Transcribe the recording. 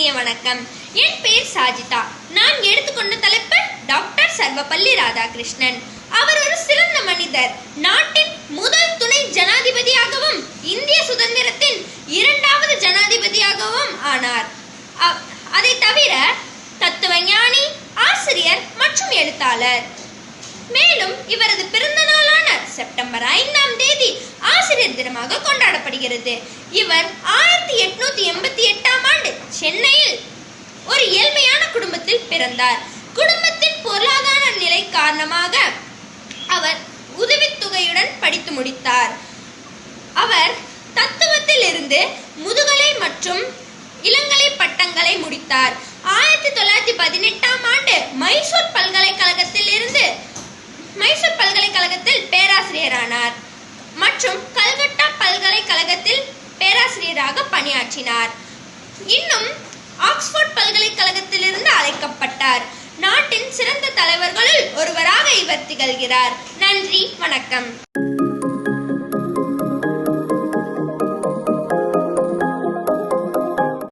இனிய வணக்கம். என் பெயர் சாஜிதா. நான் எடுத்துக்கொண்ட தலைப்பு டாக்டர் சர்வப்பள்ளி ராதாகிருஷ்ணன். அவர் ஒரு சிறந்த மனிதர். நாட்டின் முதல் துணை ஜனாதிபதியாகவும் இந்திய சுதந்திரத்தின் 2வது ஜனாதிபதியாகவும் ஆனார். அதை தவிர தத்துவஞானி, ஆசிரியர் மற்றும் எழுத்தாளர். மேலும் இவரது பிறந்த நாளான செப்டம்பர் 5ஆம் தேதி ஆசிரியர் தினமாக கொண்டாடப்படுகிறது. இவர் 1888ஆம் ஆண்டு சென்னையில் ஒரு ஏழ்மையான குடும்பத்தில் பிறந்தார். குடும்பத்தின் பொருளாதார நிலை காரணமாக அவர் உதவித்தொகையுடன் படித்து முடித்தார். அவர் தத்துவத்தில் இருந்து முதுகலை மற்றும் இளங்கலை பட்டங்களை முடித்தார். 1918ஆம் ஆண்டு மைசூர் பல்கலைக்கழகத்தில் பேராசிரியரானார் மற்றும் கல்கத்தா பல்கலைக்கழகத்தில் பேராசிரியராக பணியாற்றினார். இன்னும் ஆக்ஸ்போர்ட் பல்கலைக்கழகத்திலிருந்து அழைக்கப்பட்டார். நாட்டின் சிறந்த தலைவர்களுள் ஒருவராக இவர் திகழ்கிறார். நன்றி, வணக்கம்.